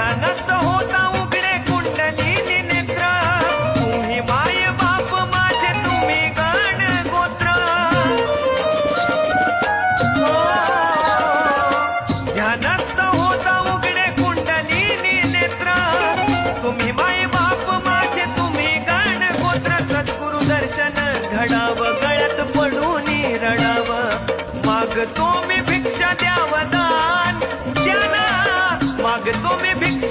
ध्यानस्थ होता उघडे कुंडलिनी नेत्र, तुम्ही माय बाप माझे तुम्ही गण गोत्र. हो, ध्यानस्थ होता उघडे कुंडलिनी नेत्र, तुम्ही माय बाप माझे तुम्ही गण गोत्र. सद्गुरु दर्शन घडावं गळ्यात पडून रडावं, मागतो मी भिक्षा द्यावं दान, द्या ना मागतो मी भिक्षा